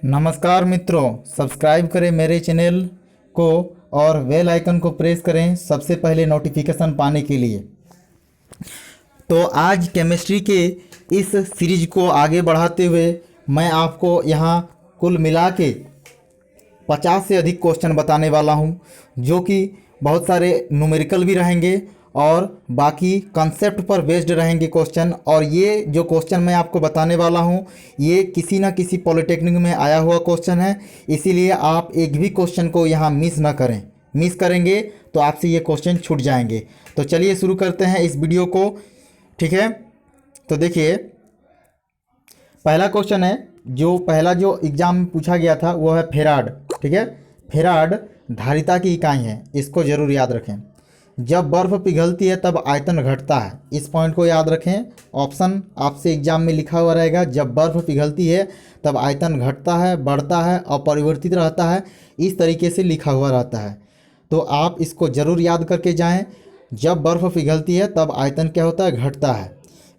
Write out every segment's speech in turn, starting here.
नमस्कार मित्रों, सब्सक्राइब करें मेरे चैनल को और बेल आइकन को प्रेस करें सबसे पहले नोटिफिकेशन पाने के लिए। तो आज केमिस्ट्री के इस सीरीज को आगे बढ़ाते हुए मैं आपको यहाँ कुल मिला के 50 से अधिक क्वेश्चन बताने वाला हूँ, जो कि बहुत सारे न्यूमेरिकल भी रहेंगे और बाकी कंसेप्ट पर बेस्ड रहेंगे क्वेश्चन। और ये जो क्वेश्चन मैं आपको बताने वाला हूँ ये किसी ना किसी पॉलिटेक्निक में आया हुआ क्वेश्चन है, इसीलिए आप एक भी क्वेश्चन को यहाँ मिस ना करें। मिस करेंगे तो आपसे ये क्वेश्चन छूट जाएंगे। तो चलिए शुरू करते हैं इस वीडियो को, ठीक है। तो देखिए, पहला क्वेश्चन है, जो एग्ज़ाम में पूछा गया था वो है फेराड, ठीक है। फेराड धारिता की इकाई है, इसको ज़रूर याद रखें। जब बर्फ़ पिघलती है तब आयतन घटता है, इस पॉइंट को याद रखें। ऑप्शन आपसे एग्जाम में लिखा हुआ रहेगा, जब बर्फ़ पिघलती है तब आयतन घटता है, बढ़ता है, अपरिवर्तित रहता है, इस तरीके से लिखा हुआ रहता है। तो आप इसको ज़रूर याद करके जाएं। जब बर्फ़ पिघलती है तब आयतन क्या होता है, घटता है।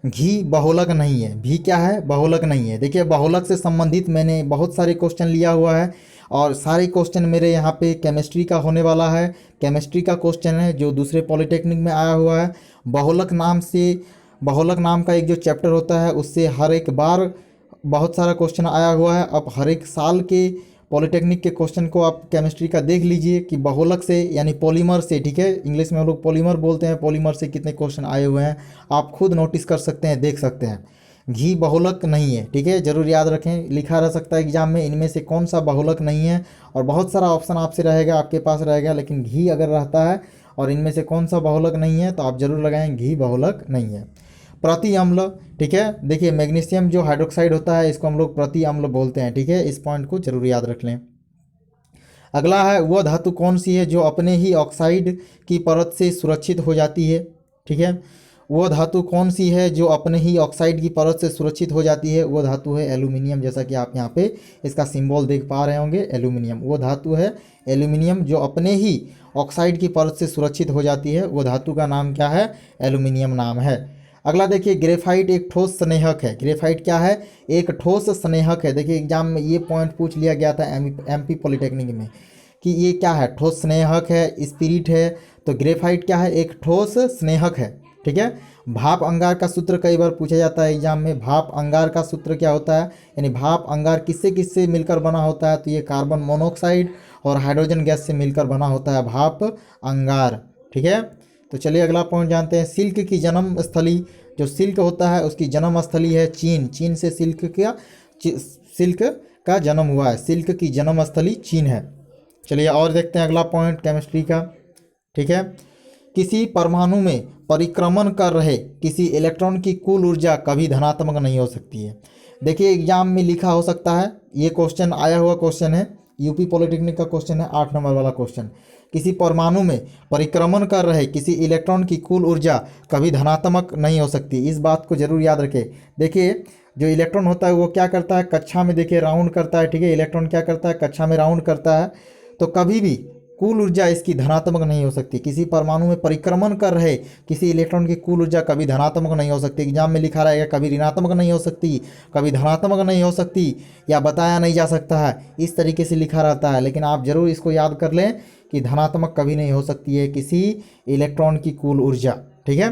घी बहुलक नहीं है, भी क्या है, बहुलक नहीं है। देखिए, बहुलक से संबंधित मैंने बहुत सारे क्वेश्चन लिया हुआ है और सारे क्वेश्चन मेरे यहाँ पे केमिस्ट्री का होने वाला है। केमिस्ट्री का क्वेश्चन है जो दूसरे पॉलिटेक्निक में आया हुआ है। बहुलक नाम का एक जो चैप्टर होता है उससे हर एक बार बहुत सारा क्वेश्चन आया हुआ है। अब हर एक साल के पॉलिटेक्निक के क्वेश्चन को आप केमिस्ट्री का देख लीजिए कि बहुलक से यानी पॉलीमर से, ठीक है, इंग्लिश में हम लोग पॉलीमर बोलते हैं, पॉलीमर से कितने क्वेश्चन आए हुए हैं आप खुद नोटिस कर सकते हैं, देख सकते हैं। घी बहुलक नहीं है, ठीक है, ज़रूर याद रखें, लिखा रह सकता है एग्जाम में इनमें से कौन सा बहुलक नहीं है। और बहुत सारा ऑप्शन आपसे रहेगा, आपके पास रहेगा, लेकिन घी अगर रहता है और इनमें से कौन सा बहुलक नहीं है तो आप ज़रूर लगाएं घी बहुलक नहीं है। प्रति अम्ल, ठीक है, देखिए मैग्नीशियम जो हाइड्रोक्साइड होता है इसको हम लोग प्रति अम्ल बोलते हैं, ठीक है, इस पॉइंट को जरूर याद रख लें। अगला है, वह धातु कौन सी है जो अपने ही ऑक्साइड की परत से सुरक्षित हो जाती है, ठीक है। वह धातु कौन सी है जो अपने ही ऑक्साइड की परत से सुरक्षित हो जाती है, वह धातु है एल्यूमिनियम। जैसा कि आप यहाँ पे इसका सिंबल देख पा रहे होंगे, एल्यूमिनियम, वो धातु है एल्यूमिनियम जो अपने ही ऑक्साइड की परत से सुरक्षित हो जाती है, वो धातु का नाम क्या है, एल्यूमिनियम नाम है। अगला देखिए, ग्रेफाइट एक ठोस स्नेहक है। ग्रेफाइट क्या है, एक ठोस स्नेहक है। देखिए एग्जाम में ये पॉइंट पूछ लिया गया था एमपी पॉलिटेक्निक में कि ये क्या है, ठोस स्नेहक है, स्पिरिट है। तो ग्रेफाइट क्या है, एक ठोस स्नेहक है, ठीक है। भाप अंगार का सूत्र कई बार पूछा जाता है एग्जाम में। भाप अंगार का सूत्र क्या होता है, यानी भाप अंगार किससे किससे मिलकर बना होता है, तो ये कार्बन मोनोऑक्साइड और हाइड्रोजन गैस से मिलकर बना होता है भाप अंगार, ठीक है। तो चलिए अगला पॉइंट जानते हैं। सिल्क की जन्म स्थली, जो सिल्क होता है उसकी जन्म स्थली है चीन। चीन से सिल्क का जन्म हुआ है, सिल्क की जन्म स्थली चीन है। चलिए और देखते हैं अगला पॉइंट केमिस्ट्री का, ठीक है। किसी परमाणु में परिक्रमण कर रहे किसी इलेक्ट्रॉन की कुल ऊर्जा कभी धनात्मक नहीं हो सकती है। देखिए एग्जाम में लिखा हो सकता है, ये क्वेश्चन आया हुआ क्वेश्चन है, यूपी पॉलिटेक्निक का क्वेश्चन है, 8 नंबर वाला क्वेश्चन। किसी परमाणु में परिक्रमण कर रहे किसी इलेक्ट्रॉन की कुल ऊर्जा कभी धनात्मक नहीं हो सकती, इस बात को जरूर याद रखें। देखिए जो इलेक्ट्रॉन होता है वो क्या करता है, कक्षा में देखिए राउंड करता है, ठीक है, इलेक्ट्रॉन क्या करता है, कक्षा में राउंड करता है। तो कभी भी कुल ऊर्जा इसकी धनात्मक नहीं हो सकती। किसी परमाणु में परिक्रमण कर रहे किसी इलेक्ट्रॉन की कुल ऊर्जा कभी धनात्मक नहीं हो सकती। एग्जाम में लिखा रहेगा कभी ऋणात्मक नहीं हो सकती, कभी धनात्मक नहीं हो सकती, या बताया नहीं जा सकता है, इस तरीके से लिखा रहता है। लेकिन आप जरूर इसको याद कर लें कि धनात्मक कभी नहीं हो सकती है किसी इलेक्ट्रॉन की कुल ऊर्जा, ठीक है।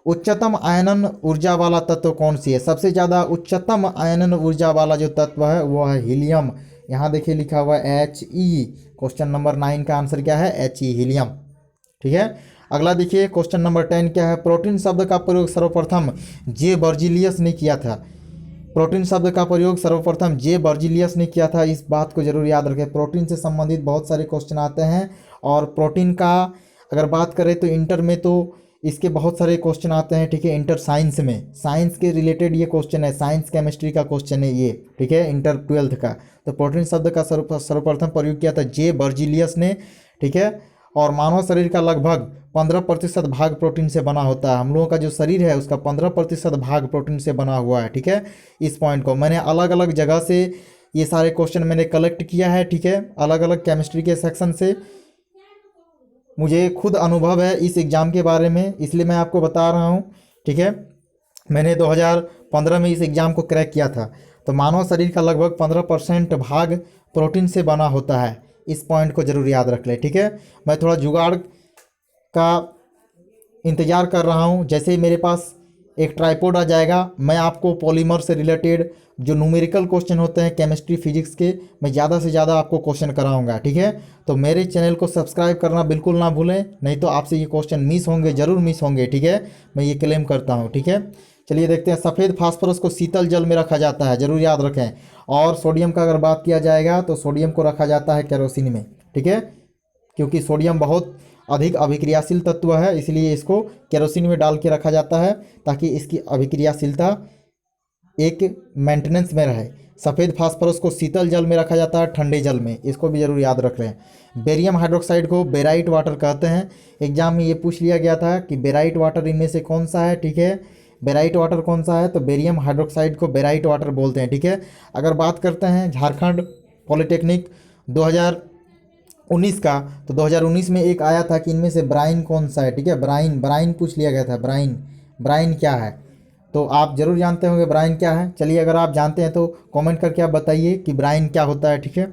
उच्चतम आयनन ऊर्जा वाला तत्व कौन सी है, सबसे ज़्यादा उच्चतम आयनन ऊर्जा वाला जो तत्व है वो है हीलियम। यहाँ देखिए लिखा हुआ है He। क्वेश्चन नंबर 9 का आंसर क्या है, He, हीलियम, ठीक है। अगला देखिए क्वेश्चन नंबर 10 क्या है, प्रोटीन शब्द का प्रयोग सर्वप्रथम जे बर्जिलियस ने किया था। प्रोटीन शब्द का प्रयोग सर्वप्रथम जे बर्जिलियस ने किया था, इस बात को जरूर याद रखें। प्रोटीन से संबंधित बहुत सारे क्वेश्चन आते हैं और प्रोटीन का अगर बात करें तो इंटर में तो इसके बहुत सारे क्वेश्चन आते हैं, ठीक है। इंटर साइंस में, साइंस के रिलेटेड ये क्वेश्चन है, साइंस केमिस्ट्री का क्वेश्चन है ये, ठीक है, इंटर 12th का। तो प्रोटीन शब्द का सर्वप्रथम प्रयोग किया था जे बर्जिलियस ने, ठीक है। और मानव शरीर का लगभग 15% भाग प्रोटीन से बना होता है। हम लोगों का जो शरीर है उसका 15% भाग प्रोटीन से बना हुआ है, ठीक है। इस पॉइंट को मैंने अलग अलग जगह से ये सारे क्वेश्चन मैंने कलेक्ट किया है, ठीक है, अलग अलग केमिस्ट्री के सेक्शन से। मुझे खुद अनुभव है इस एग्ज़ाम के बारे में, इसलिए मैं आपको बता रहा हूँ, ठीक है। मैंने 2015 में इस एग्ज़ाम को क्रैक किया था। तो मानव शरीर का लगभग 15% भाग प्रोटीन से बना होता है। इस पॉइंट को जरूर याद रख लें, ठीक है। मैं थोड़ा जुगाड़ का इंतज़ार कर रहा हूँ। जैसे ही मेरे पास एक ट्राइपॉड आ जाएगा, मैं आपको पॉलीमर से रिलेटेड जो न्यूमेरिकल क्वेश्चन होते हैं केमिस्ट्री फिजिक्स के, मैं ज़्यादा से ज़्यादा आपको क्वेश्चन कराऊंगा, ठीक है। तो मेरे चैनल को सब्सक्राइब करना बिल्कुल ना भूलें, नहीं तो आपसे ये क्वेश्चन मिस होंगे, ज़रूर मिस होंगे, ठीक है। मैं ये क्लेम करता हूँ, ठीक है। चलिए देखते हैं। सफ़ेद फास्फोरस को शीतल जल में रखा जाता है, जरूर याद रखें। और सोडियम का अगर बात किया जाएगा तो सोडियम को रखा जाता है केरोसिन में, ठीक है, क्योंकि सोडियम बहुत अधिक अभिक्रियाशील तत्व है, इसलिए इसको केरोसिन में डाल के रखा जाता है ताकि इसकी अभिक्रियाशीलता एक मेंटेनेंस में रहे। सफ़ेद फास्फोरस को शीतल जल में रखा जाता है, ठंडे जल में, इसको भी जरूर याद रख रहे हैं। बेरियम हाइड्रोक्साइड को बेराइट वाटर कहते हैं। एग्जाम में ये पूछ लिया गया था कि बेराइट वाटर इनमें से कौन सा है, ठीक है। बेराइट वाटर कौन सा है, तो बेरियम हाइड्रोक्साइड को बेराइट वाटर बोलते हैं, ठीक है। अगर बात करते हैं झारखंड पॉलिटेक्निक 2019 का, तो 2019 में एक आया था कि इनमें से ब्राइन कौन सा है, ठीक है। ब्राइन ब्राइन पूछ लिया गया था। ब्राइन ब्राइन क्या है, तो आप जरूर जानते होंगे ब्राइन क्या है। चलिए अगर आप जानते हैं तो कमेंट करके आप बताइए कि ब्राइन क्या होता है, ठीक है।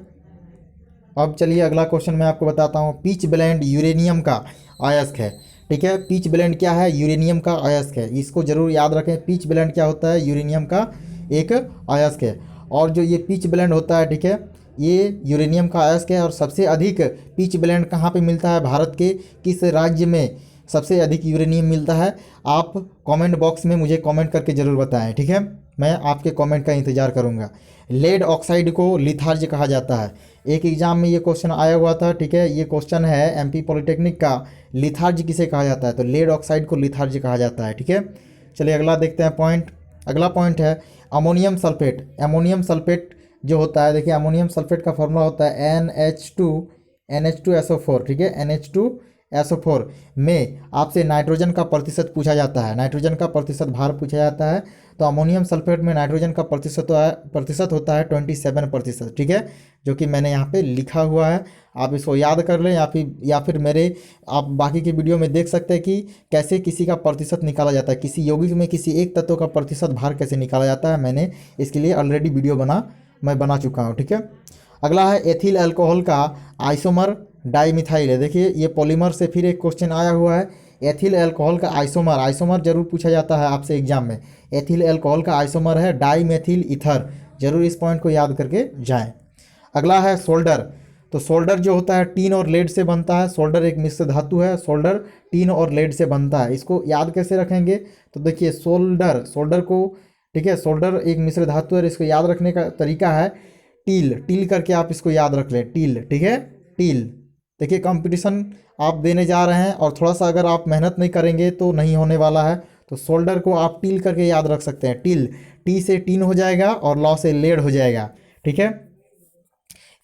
अब चलिए अगला क्वेश्चन मैं आपको बताता हूँ। पिच ब्लेंड यूरेनियम का अयस्क है, ठीक है। पिच ब्लेंड क्या है, यूरेनियम का अयस्क है, इसको जरूर याद रखें। पिच ब्लेंड क्या होता है, यूरेनियम का एक अयस्क है। और जो ये पिच ब्लेंड होता है, ठीक है, ये यूरेनियम का अयस्क है। और सबसे अधिक पिच ब्लेंड कहाँ पे मिलता है, भारत के किस राज्य में सबसे अधिक यूरेनियम मिलता है, आप कमेंट बॉक्स में मुझे कमेंट करके ज़रूर बताएं, ठीक है। मैं आपके कमेंट का इंतज़ार करूंगा। लेड ऑक्साइड को लिथार्ज कहा जाता है। एक एग्जाम में ये क्वेश्चन आया हुआ था, ठीक है। ये क्वेश्चन है एमपी पॉलिटेक्निक का, लिथार्ज किसे कहा जाता है, तो लेड ऑक्साइड को लिथार्ज कहा जाता है, ठीक है। चलिए अगला देखते हैं पॉइंट। अगला पॉइंट है अमोनियम सल्फेट। अमोनियम सल्फेट जो होता है, देखिए अमोनियम सल्फेट का फॉर्मूला होता है NH2SO4, ठीक है। NH2SO4 में आपसे नाइट्रोजन का प्रतिशत पूछा जाता है, नाइट्रोजन का प्रतिशत भार पूछा जाता है। तो अमोनियम सल्फेट में नाइट्रोजन का प्रतिशत होता है 27%, ठीक है, जो कि मैंने यहाँ पे लिखा हुआ है। आप इसको याद कर लें, या फिर मेरे आप बाकी के वीडियो में देख सकते हैं कि कैसे किसी का प्रतिशत निकाला जाता है, किसी यौगिक में किसी एक तत्व का प्रतिशत भार कैसे निकाला जाता है। मैंने इसके लिए ऑलरेडी वीडियो मैं बना चुका हूँ, ठीक है। अगला है एथिल अल्कोहल का आइसोमर डाइमिथाइल है। देखिए ये पॉलीमर से फिर एक क्वेश्चन आया हुआ है। एथिल अल्कोहल का आइसोमर, आइसोमर जरूर पूछा जाता है आपसे एग्जाम में। एथिल अल्कोहल का आइसोमर है डाइमेथिल ईथर, जरूर इस पॉइंट को याद करके जाएं। अगला है सोल्डर। तो सोल्डर जो होता है टीन और लेड से बनता है। सोल्डर एक मिश्र धातु है, सोल्डर टीन और लेड से बनता है। इसको याद कैसे रखेंगे, तो देखिए सोल्डर को, ठीक है, सोल्डर एक मिश्र धातु है। इसको याद रखने का तरीका है टील करके आप इसको याद रख लें, टील, ठीक है, टील। देखिए कंपटीशन आप देने जा रहे हैं और थोड़ा सा अगर आप मेहनत नहीं करेंगे तो नहीं होने वाला है। तो सोल्डर को आप टील करके याद रख सकते हैं। टील, टी से टीन हो जाएगा और लॉ से लेड हो जाएगा, ठीक है।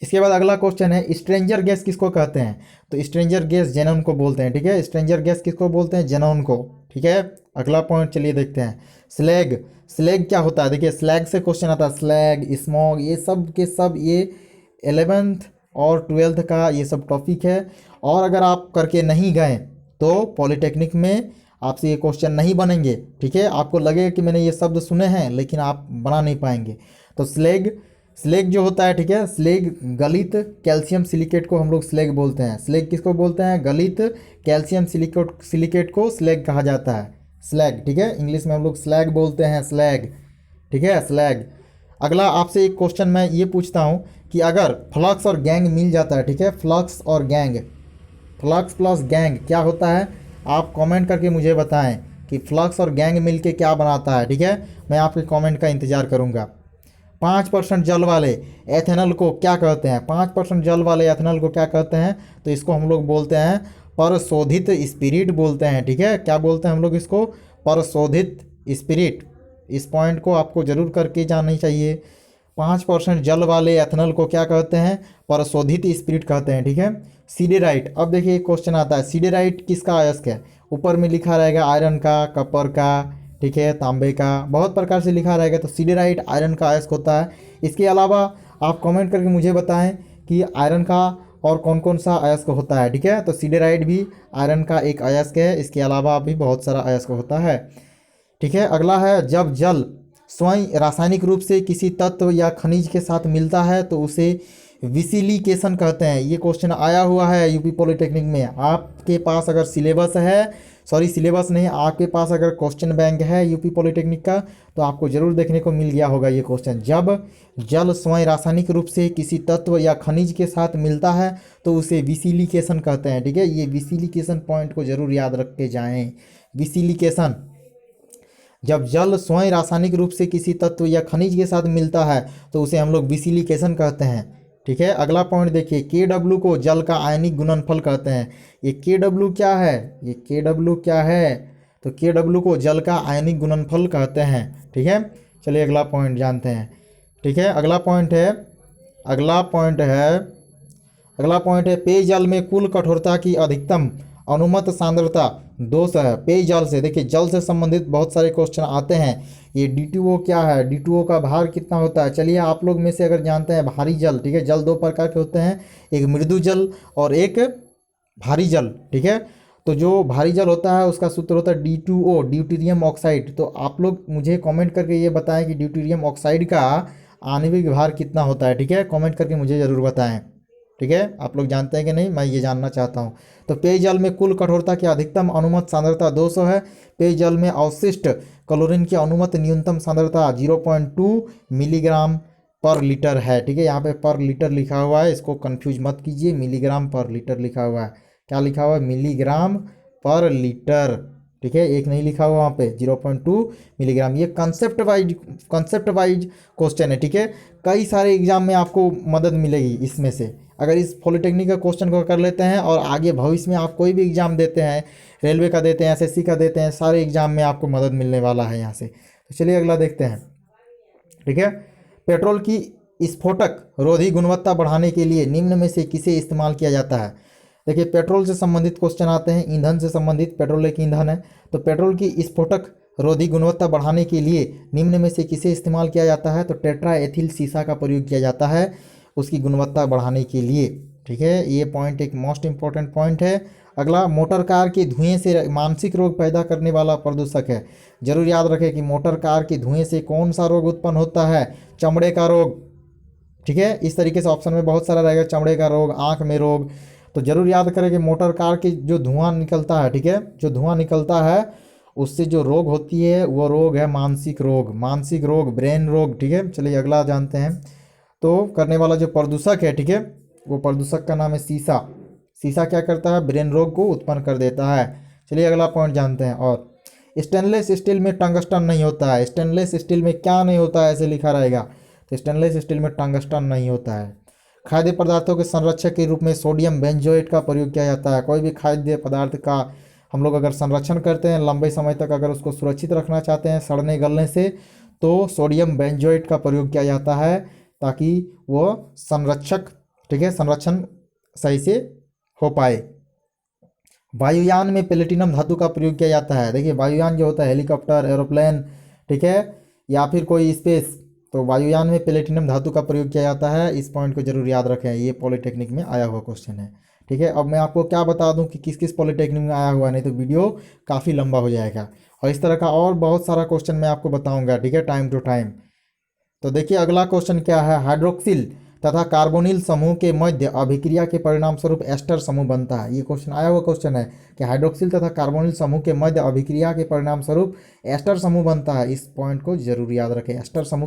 इसके बाद अगला क्वेश्चन है स्ट्रेंजर गैस किसको कहते हैं, तो स्ट्रेंजर गैस जेनॉन को बोलते हैं, ठीक है। स्ट्रेंजर गैस किसको बोलते हैं, जेनॉन को, ठीक है। अगला पॉइंट चलिए देखते हैं। स्लैग, स्लैग क्या होता है, देखिए स्लैग से क्वेश्चन आता है। स्लैग, स्मॉग, ये सब के सब ये 11th और 12th का ये सब टॉपिक है। और अगर आप करके नहीं गए तो पॉलिटेक्निक में आपसे ये क्वेश्चन नहीं बनेंगे, ठीक है। आपको लगेगा कि मैंने ये शब्द सुने हैं लेकिन आप बना नहीं पाएंगे। तो स्लेग जो होता है, ठीक है, स्लेग गलित कैल्शियम सिलिकेट को हम लोग स्लेग बोलते हैं। स्लेग किसको बोलते हैं, गलित कैल्शियम सिलिकेट को स्लेग कहा जाता है, स्लैग, ठीक है। इंग्लिश में हम लोग स्लैग बोलते हैं, स्लैग, ठीक है, स्लैग। अगला आपसे एक क्वेश्चन मैं ये पूछता हूँ कि अगर फ्लक्स और गैंग मिल जाता है, ठीक है, फ्लक्स और गैंग, फ्लक्स प्लस गैंग क्या होता है, आप कमेंट करके मुझे बताएं कि फ्लक्स और गैंग मिलके क्या बनाता है, ठीक है। मैं आपके कमेंट का इंतज़ार करूँगा। 5% जल वाले एथेनॉल को क्या कहते हैं, 5% जल वाले एथेनॉल को क्या कहते हैं, तो इसको हम लोग बोलते हैं परशोधित स्पिरिट बोलते हैं, ठीक है। क्या बोलते हैं हम लोग इसको, परशोधित स्पिरिट। इस पॉइंट को आपको जरूर करके जाननी चाहिए। 5% जल वाले एथेनॉल को क्या कहते हैं, परशोधित स्पिरिट कहते हैं, ठीक है। सीडेराइट, अब देखिए एक क्वेश्चन आता है, सीडेराइट किसका अयस्क है, ऊपर में लिखा रहेगा आयरन का, कपर का, ठीक है, तांबे का, बहुत प्रकार से लिखा रहेगा। तो सीडेराइट आयरन का अयस्क होता है। इसके अलावा आप कमेंट करके मुझे बताएं कि आयरन का और कौन कौन सा अयस्क होता है, ठीक है। तो सीडेराइट भी आयरन का एक अयस्क है, इसके अलावा भी बहुत सारा अयस्क होता है, ठीक है। अगला है जब जल स्वयं रासायनिक रूप से किसी तत्व या खनिज के साथ मिलता है तो उसे विसिलिकेशन कहते हैं। ये क्वेश्चन आया हुआ है यूपी पॉलिटेक्निक में। आपके पास अगर सिलेबस है, सॉरी सिलेबस नहीं, आपके पास अगर क्वेश्चन बैंक है यूपी पॉलिटेक्निक का तो आपको जरूर देखने को मिल गया होगा ये क्वेश्चन। जब जल स्वयं रासायनिक रूप से किसी तत्व या खनिज के साथ मिलता है तो उसे विसिलिकेशन कहते हैं। ठीक है, ये विसिलिकेशन पॉइंट को जरूर याद रख के जाएँ। विसिलिकेशन, जब जल स्वयं रासायनिक रूप से किसी तत्व या खनिज के साथ मिलता है तो उसे हम लोग विसिलिकेशन कहते हैं। ठीक है, अगला पॉइंट देखिए, KW को जल का आयनिक गुणनफल कहते हैं। ये KW क्या है, ये KW क्या है, तो KW को जल का आयनिक गुणनफल कहते हैं। ठीक है, चलिए अगला पॉइंट जानते हैं। ठीक है, अगला पॉइंट है पेयजल में कुल कठोरता की अधिकतम अनुमत सांद्रता 200 है। पेयजल से, देखिए जल से संबंधित बहुत सारे क्वेश्चन आते हैं। ये D2O क्या है, D2O का भार कितना होता है। चलिए आप लोग में से अगर जानते हैं भारी जल, ठीक है, जल दो प्रकार के होते हैं, एक मृदु जल और एक भारी जल। ठीक है, तो जो भारी जल होता है उसका सूत्र होता है D2O, ड्यूटेरियम ऑक्साइड। तो आप लोग मुझे कमेंट करके ये बताएं कि ड्यूटेरियम ऑक्साइड का आणविक भार कितना होता है। ठीक है, कमेंट करके मुझे ज़रूर बताएं। ठीक है, आप लोग जानते हैं कि नहीं, मैं ये जानना चाहता हूँ। तो पेयजल में कुल कठोरता की अधिकतम अनुमत सांद्रता 200 है। पेयजल में अवशिष्ट क्लोरीन की अनुमत न्यूनतम सांद्रता 0.2 मिलीग्राम पर लीटर है। ठीक है, यहाँ पे पर लीटर लिखा हुआ है, इसको कंफ्यूज मत कीजिए, मिलीग्राम पर लीटर लिखा हुआ है। क्या लिखा हुआ है, मिलीग्राम पर लीटर। ठीक है, एक नहीं लिखा हुआ वहाँ पे 0.2 मिलीग्राम। ये कंसेप्ट वाइज क्वेश्चन है। ठीक है, कई सारे एग्जाम में आपको मदद मिलेगी इसमें से। अगर इस पॉलिटेक्निक का क्वेश्चन को कर लेते हैं और आगे भविष्य में आप कोई भी एग्जाम देते हैं, रेलवे का देते हैं, SSC का देते हैं, सारे एग्जाम में आपको मदद मिलने वाला है यहाँ से। तो चलिए अगला देखते हैं। ठीक है, पेट्रोल की स्फोटक रोधी गुणवत्ता बढ़ाने के लिए निम्न में से किसे इस्तेमाल किया जाता है। देखिए पेट्रोल से संबंधित क्वेश्चन आते हैं, ईंधन से संबंधित, पेट्रोल एक ईंधन है। तो पेट्रोल की स्फोटक रोधी गुणवत्ता बढ़ाने के लिए निम्न में से किसे इस्तेमाल किया जाता है, तो टेट्रा एथिल सीसा का प्रयोग किया जाता है उसकी गुणवत्ता बढ़ाने के लिए। ठीक है, ये पॉइंट एक मोस्ट इंपॉर्टेंट पॉइंट है। अगला, मोटर कार के धुएं से मानसिक रोग पैदा करने वाला प्रदूषक है। जरूर याद रखें कि मोटर कार के धुएं से कौन सा रोग उत्पन्न होता है, चमड़े का रोग। ठीक है, इस तरीके से ऑप्शन में बहुत सारा रहेगा, चमड़े का रोग, आँख में रोग। तो जरूर याद करें कि मोटर कार की जो धुआं निकलता है, ठीक है, जो धुआं निकलता है उससे जो रोग होती है वो रोग है मानसिक रोग, ब्रेन रोग। ठीक है, चलिए अगला जानते हैं। तो करने वाला जो प्रदूषक है, ठीक है, वो प्रदूषक का नाम है सीसा। सीसा क्या करता है, ब्रेन रोग को उत्पन्न कर देता है। चलिए अगला पॉइंट जानते हैं। और स्टेनलेस स्टील में टंगस्टन नहीं होता है। स्टेनलेस स्टील में क्या नहीं होता है, ऐसे लिखा रहेगा। तो स्टेनलेस स्टील में टंगस्टन नहीं होता है। खाद्य पदार्थों के संरक्षक के रूप में सोडियम बेंजोएट का प्रयोग किया जाता है। कोई भी खाद्य पदार्थ का हम लोग अगर संरक्षण करते हैं, लंबे समय तक अगर उसको सुरक्षित रखना चाहते हैं सड़ने गलने से, तो सोडियम बेंजोएट का प्रयोग किया जाता है ताकि वो संरक्षक, ठीक है, संरक्षण सही से हो पाए। वायुयान में प्लेटिनम धातु का प्रयोग किया जाता है। देखिए वायुयान जो होता है, हेलीकॉप्टर, एरोप्लेन, ठीक है, या फिर कोई स्पेस, तो वायुयान में प्लेटिनम धातु का प्रयोग किया जाता है। इस पॉइंट को जरूर याद रखें, ये पॉलिटेक्निक में आया हुआ क्वेश्चन है। ठीक है, अब मैं आपको क्या बता दूं कि किस किस पॉलिटेक्निक में आया हुआ, नहीं तो वीडियो काफ़ी लंबा हो जाएगा। और इस तरह का और बहुत सारा क्वेश्चन मैं आपको बताऊंगा, ठीक है, टाइम टू टाइम। तो देखिए अगला क्वेश्चन क्या है, हाइड्रोक्सिल तथा कार्बोनिल समूह के मध्य अभिक्रिया के परिणाम स्वरूप एस्टर समूह बनता है। ये क्वेश्चन आया हुआ क्वेश्चन है कि हाइड्रोक्सिल तथा कार्बोनिल समूह के मध्य अभिक्रिया के परिणाम स्वरूप एस्टर समूह बनता है। इस पॉइंट को जरूर याद रखें। एस्टर समूह